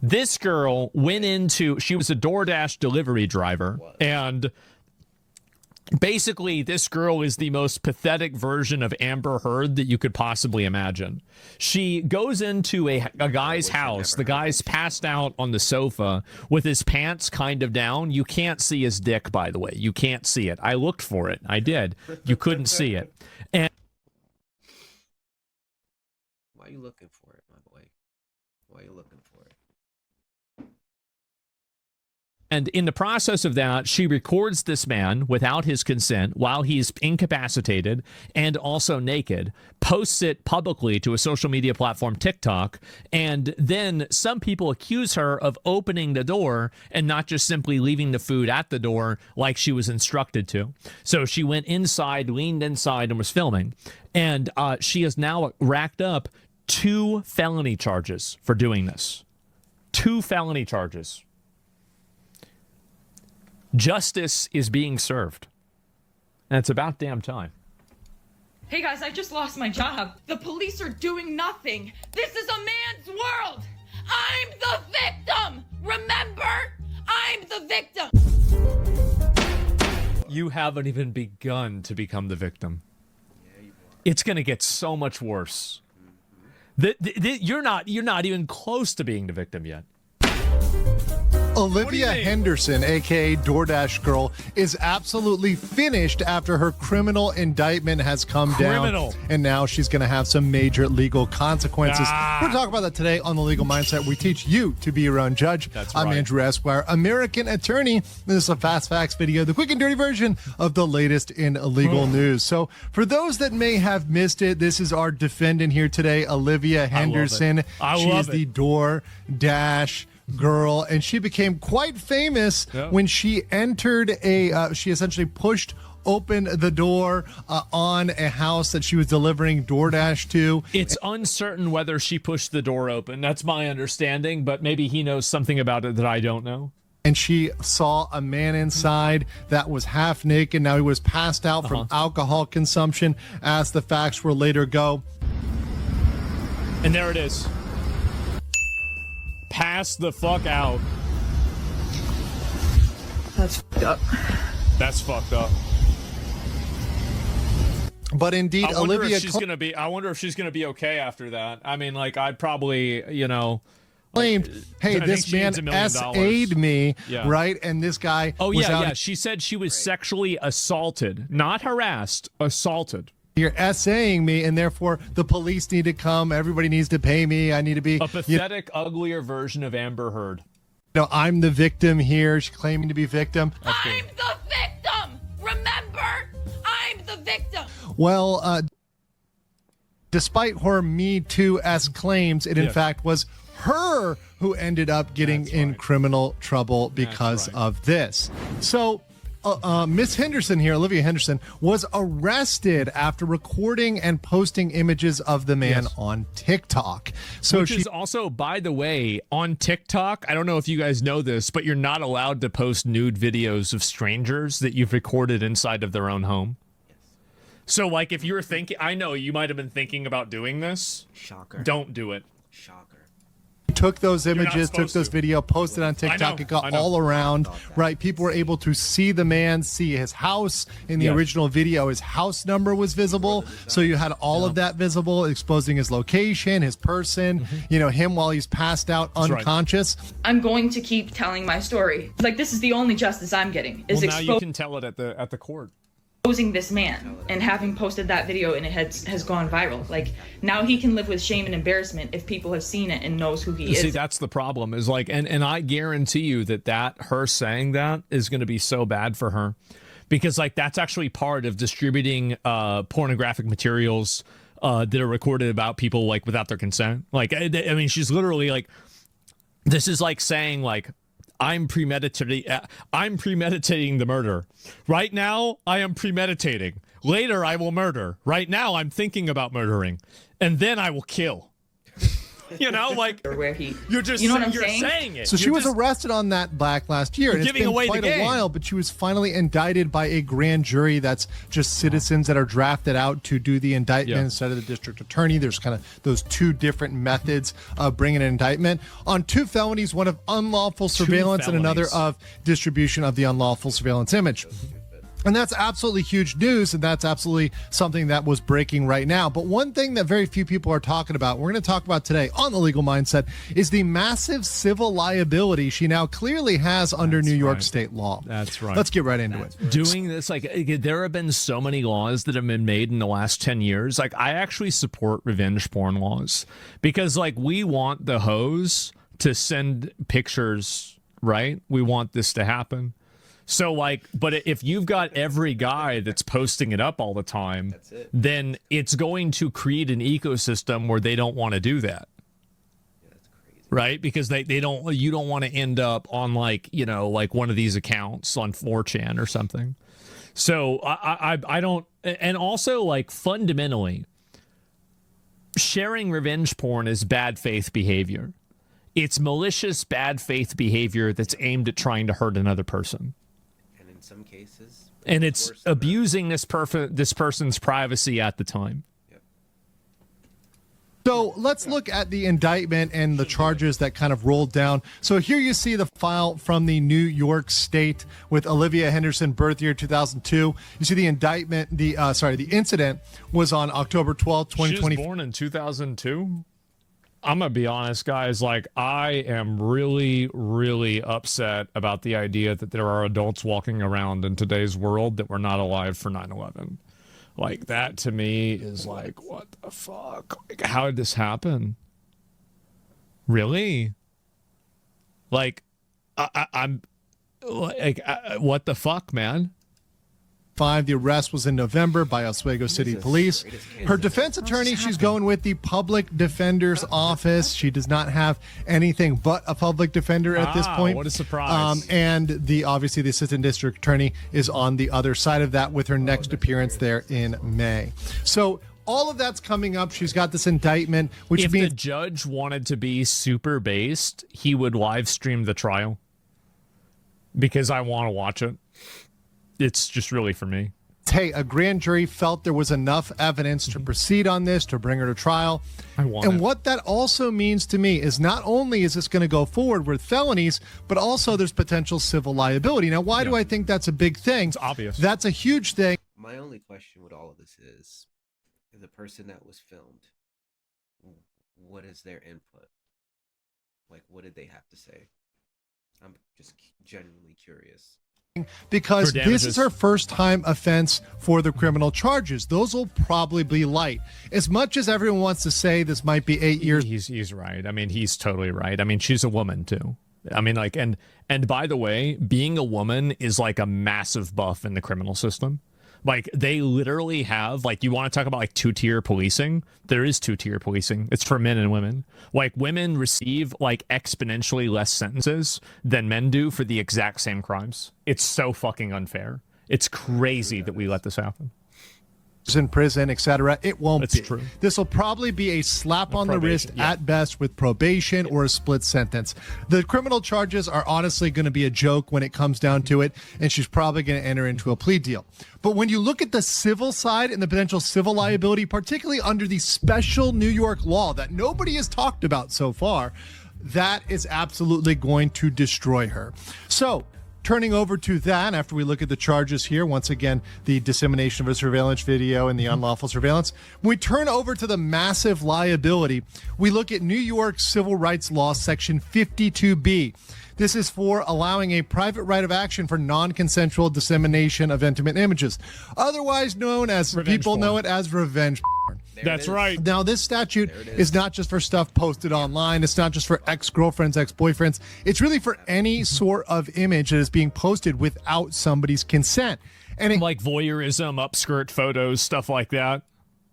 This girl went into, she was a DoorDash delivery driver, and basically this girl is the most pathetic version of Amber Heard that you could possibly imagine. She goes into a guy's house. The guy's passed out on the sofa with his pants kind of down. You can't see his dick, by the way. You can't see it. I looked for it. I did. You couldn't see it. And why are you looking for it, my boy? Why are you looking for it? And in the process of that, she records this man without his consent while he's incapacitated and also naked, posts it publicly to a social media platform, TikTok, and then some people accuse her of opening the door and not just simply leaving the food at the door like she was instructed to. So she went inside, leaned inside, and was filming. And she has now racked up 2 felony charges for doing this. 2 felony charges. Justice is being served. And it's about damn time. Hey guys, I just lost my job. The police are doing nothing. This is a man's world. I'm the victim. Remember? I'm the victim. You haven't even begun to become the victim. It's going to get so much worse. You're not even close to being the victim yet. Olivia Henderson, aka DoorDash Girl, is absolutely finished after her criminal indictment has come down. And now she's going to have some major legal consequences. We're going to talk about that today on The Legal Mindset. We teach you to be your own judge. I'm Andrew Esquire, American attorney. This is a Fast Facts video, the quick and dirty version of the latest in legal news. So for those that may have missed it, this is our defendant here today, Olivia Henderson. She is the DoorDash Girl, and she became quite famous when she entered she essentially pushed open the door on a house that she was delivering DoorDash to. It's uncertain whether she pushed the door open. That's my understanding, but maybe he knows something about it that I don't know. And she saw a man inside that was half naked. Now he was passed out from alcohol consumption, as the facts will later go. And there it is. Pass the fuck out. That's fucked up. That's fucked up. But indeed, I wonder Olivia if she's gonna be. I wonder if she's gonna be okay after that. I mean, like, I'd probably, claimed, hey, this man SA'd me, right? And this guy. Oh yeah. She said she was sexually assaulted, not harassed, assaulted. You're essaying me, and therefore the police need to come. Everybody needs to pay me. I need to be a pathetic, uglier version of Amber Heard. I'm the victim here. She's claiming to be victim. I'm the victim. Remember, I'm the victim. Well, despite her Me Too-esque claims, it in fact was her who ended up getting in criminal trouble because of this. So Miss Henderson here, Olivia Henderson, was arrested after recording and posting images of the man on TikTok. So Which is also, by the way, on TikTok, I don't know if you guys know this, but you're not allowed to post nude videos of strangers that you've recorded inside of their own home. So, like, if you're thinking, I know you might have been thinking about doing this. Shocker. Don't do it. Shocker. Took those images, took those video, posted on TikTok. It got all around, right? People were able to see the man, see his house. In the original video, his house number was visible. So you had all of that visible, exposing his location, his person, him while he's passed out unconscious. I'm going to keep telling my story. Like, this is the only justice I'm getting. Is now you can tell it at the court. Exposing this man and having posted that video, and it has gone viral. Like, now he can live with shame and embarrassment if people have seen it and knows who he is. See, that's the problem, is like, and I guarantee you that her saying that is going to be so bad for her, because like that's actually part of distributing pornographic materials that are recorded about people like without their consent. Like, I mean, she's literally like, this is like saying like, I'm premeditating the murder. Right now, I am premeditating. Later, I will murder. Right now, I'm thinking about murdering. And then I will kill. You know, like or where he. you're just You know what I'm you're saying? saying it. So she You're was just- arrested on that back last year. And it's giving been away the quite a game. while, but she was finally indicted by a grand jury that's just citizens that are drafted out to do the indictment Yeah. instead of the district attorney. There's kind of those two different methods of bringing an indictment on two felonies, one of unlawful surveillance and another felonies. of distribution of the unlawful surveillance image. And that's absolutely huge news, and that's absolutely something that was breaking right now. But one thing that very few people are talking about, we're going to talk about today on The Legal Mindset, is the massive civil liability she now clearly has under New York right. state law. That's right. Let's get right into it. Doing this, like, there have been so many laws that have been made in the last 10 years. Like, I actually support revenge porn laws because, like, we want the hoes to send pictures, right? We want this to happen. So, like, but if you've got every guy that's posting it up all the time, then it's going to create an ecosystem where they don't want to do that. Right? Because they don't, you don't want to end up on, like, you know, like one of these accounts on 4chan or something. So I don't, and also, like, fundamentally, sharing revenge porn is bad faith behavior. It's malicious bad faith behavior that's aimed at trying to hurt another person. In some cases, And it's worse than that. abusing this person's privacy at the time. So let's look at the indictment and the charges that kind of rolled down. So here you see the file from the New York State with Olivia Henderson, birth year 2002. You see the indictment, the incident was on October 12th, She was 2020. born in 2002. I'm gonna be honest, guys. Like, I am really, really upset about the idea that there are adults walking around in today's world that were not alive for 9/11. Like, that to me is like, what the fuck? Like, how did this happen? Really? Like, I'm like, what the fuck, man? The arrest was in November by Oswego City Police. Her defense attorney, she's going with the public defender's office. She does not have anything but a public defender at this point. What a surprise. And obviously the assistant district attorney is on the other side of that with her next appearance there in May. So all of that's coming up. She's got this indictment, which If means the judge wanted to be super based, he would live stream the trial because I want to watch it. It's just really for me. hey, a grand jury felt there was enough evidence to proceed on this, to bring her to trial. I want and it. what that also means to me is not only is this going to go forward with felonies, but also there's potential civil liability. Now, why do I think that's a big thing? It's obvious. That's a huge thing. My only question with all of this is the person that was filmed, what is their input? Like, what did they have to say? I'm just genuinely curious. Because For this damages. is her first time offense for the criminal charges. Those will probably be light. As much as everyone wants to say this might be 8 years. He's right. I mean, he's totally right. I mean, she's a woman too. I mean, like, and by the way, being a woman is like a massive buff in the criminal system. Like, they literally have, like, you want to talk about like two-tier policing? There is two-tier policing. It's for men and women. Like, women receive like exponentially less sentences than men do for the exact same crimes. It's so fucking unfair. It's crazy that we let this happen. In prison, etc. It won't That's be. true. This will probably be a slap on the wrist probation, yeah. at best with probation or a split sentence. The criminal charges are honestly going to be a joke when it comes down to it, and she's probably going to enter into a plea deal. But when you look at the civil side and the potential civil liability, particularly under the special New York law that nobody has talked about so far, that is absolutely going to destroy her. So, turning over to that, after we look at the charges here, once again, the dissemination of a surveillance video and the unlawful surveillance, when we turn over to the massive liability, we look at New York Civil Rights Law, Section 52B. This is for allowing a private right of action for non-consensual dissemination of intimate images, otherwise known as, Revenge people porn. know it as revenge porn. That's right. Now, this statute is not just for stuff posted online. It's not just for ex-girlfriends, ex-boyfriends. It's really for any sort of image that is being posted without somebody's consent. And it, Like voyeurism, upskirt photos, stuff like that.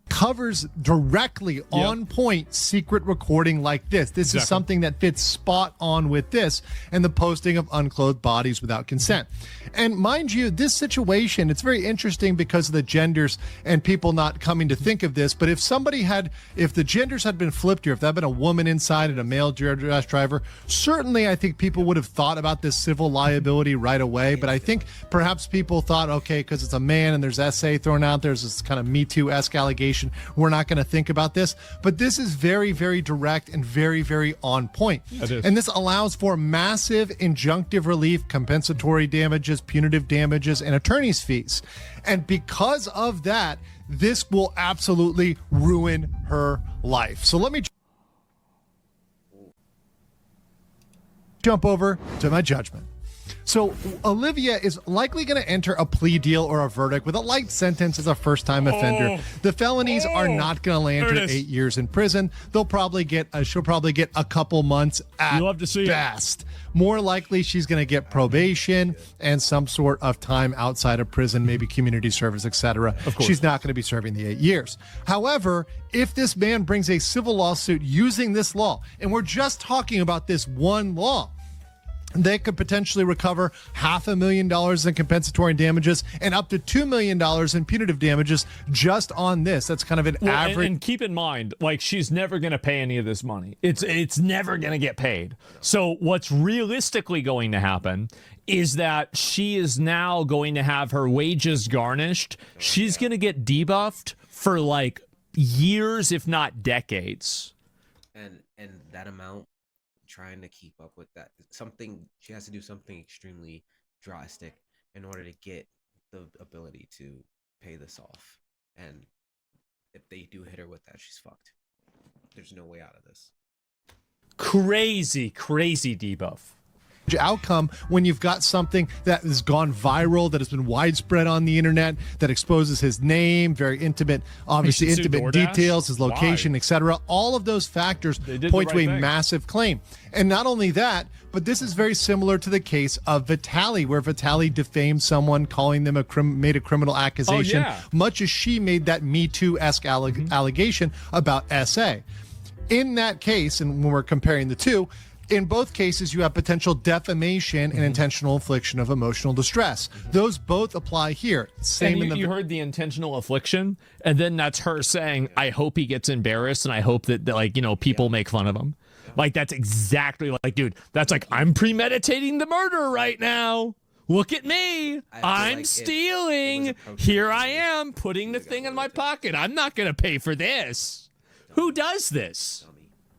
covers directly on point secret recording like this. This is something that fits spot on with this and the posting of unclothed bodies without consent. And mind you, this situation, it's very interesting because of the genders and people not coming to think of this. But if the genders had been flipped here, if that had been a woman inside and a male DoorDash driver, certainly I think people would have thought about this civil liability right away. But I think perhaps people thought, okay, because it's a man and there's SA thrown out, there's this kind of Me Too-esque allegation, we're not going to think about this. But this is very, very direct and very, very on point. And this allows for massive injunctive relief, compensatory damages, punitive damages, and attorney's fees. And because of that, this will absolutely ruin her life. So let me jump over to my judgment. So Olivia is likely going to enter a plea deal or a verdict with a light sentence as a first-time offender. The felonies are not going to land her 8 years in prison. She'll probably get a couple months at best. More likely, she's going to get probation and some sort of time outside of prison, maybe community service, etc. She's not going to be serving the 8 years. However, if this man brings a civil lawsuit using this law, and we're just talking about this one law, they could potentially recover $500,000 in compensatory damages and up to $2 million in punitive damages just on this. That's kind of an average. And keep in mind, like, she's never going to pay any of this money. It's never going to get paid. So what's realistically going to happen is that she is now going to have her wages garnished. She's going to get debuffed for like years, if not decades. And that amount, trying to keep up with that, she has to do something extremely drastic in order to get the ability to pay this off. And if they do hit her with that, she's fucked. There's no way out of this. Crazy debuff. Outcome when you've got something that has gone viral, that has been widespread on the internet, that exposes his name, very intimate, obviously intimate details, his location, etc. All of those factors point to a massive claim. And not only that, but this is very similar to the case of Vitaly, where Vitaly defamed someone, calling them made a criminal accusation, much as she made that Me Too-esque allegation about SA. In that case, and when we're comparing the two, in both cases, you have potential defamation and intentional infliction of emotional distress. Those both apply here. Same. And you heard the intentional affliction, and then that's her saying, "I hope he gets embarrassed, and I hope that people make fun of him." Like, that's exactly like, dude, that's like, I'm premeditating the murder right now. Look at me. I'm stealing. Here I am putting the thing in my pocket. I'm not going to pay for this. Who does this?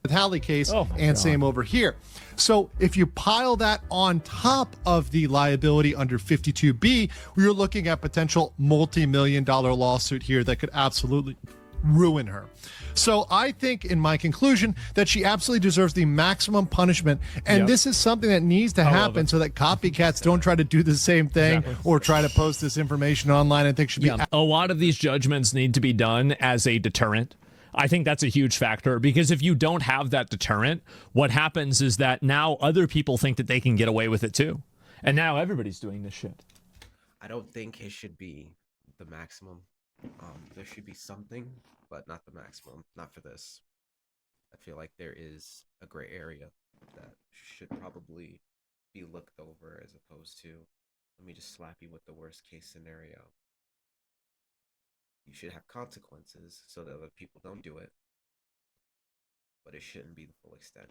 Vitaly case, and same over here. So if you pile that on top of the liability under 52B, we're looking at potential multi-million-dollar lawsuit here that could absolutely ruin her. So I think, in my conclusion, that she absolutely deserves the maximum punishment, and this is something that needs to happen so that copycats don't try to do the same thing or try to post this information online. I think should be a lot of these judgments need to be done as a deterrent. I think that's a huge factor, because if you don't have that deterrent, what happens is that now other people think that they can get away with it too. And now everybody's doing this shit. I don't think it should be the maximum. There should be something, but not the maximum. Not for this. I feel like there is a gray area that should probably be looked over, as opposed to, let me just slap you with the worst case scenario. You should have consequences so that other people don't do it, but it shouldn't be the full extent.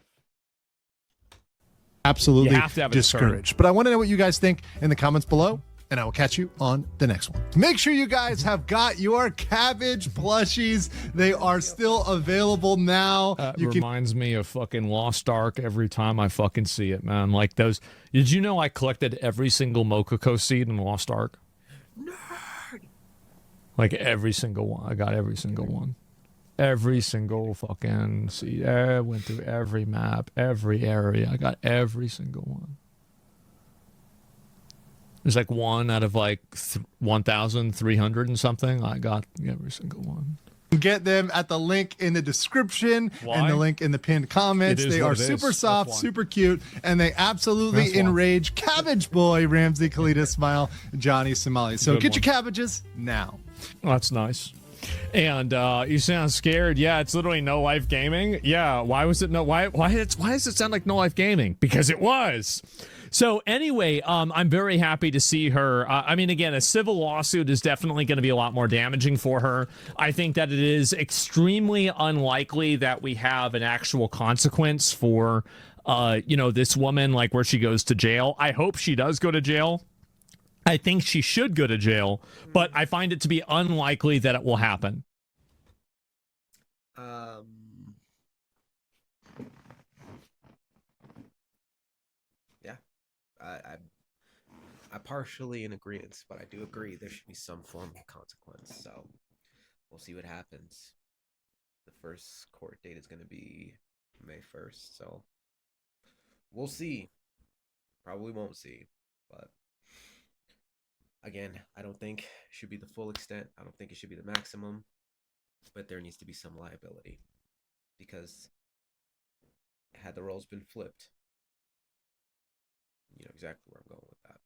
Absolutely you have to have discouraged. But I want to know what you guys think in the comments below, and I will catch you on the next one. Make sure you guys have got your Cabbage plushies. They are still available now. Reminds me of fucking Lost Ark every time I fucking see it, man. Like those. Did you know I collected every single Mokoko seed in Lost Ark? Like every single one. I got every single one. Every single fucking seed. I went through every map, every area. I got every single one. There's like one out of like 1,300 and something. I got every single one. Get them at the link in the description and the link in the pinned comments. They are super soft, super cute, and they absolutely enrage Cabbage Boy, Ramsey Kalita Smile, Johnny Somali. So get your cabbages now. Oh, that's nice. And you sound scared. Yeah, it's literally No Life Gaming. Yeah, why was it no? Why does it sound like No Life Gaming? Because it was. So anyway, I'm very happy to see her. I mean, again, a civil lawsuit is definitely going to be a lot more damaging for her. I think that it is extremely unlikely that we have an actual consequence for, this woman, like where she goes to jail. I hope she does go to jail. I think she should go to jail, but I find it to be unlikely that it will happen. Yeah, I partially in agreement, but I do agree there should be some form of consequence. So we'll see what happens. The first court date is going to be May 1st, so we'll see. Probably won't see, but again, I don't think it should be the full extent. I don't think it should be the maximum, but there needs to be some liability because had the roles been flipped, you know exactly where I'm going with that.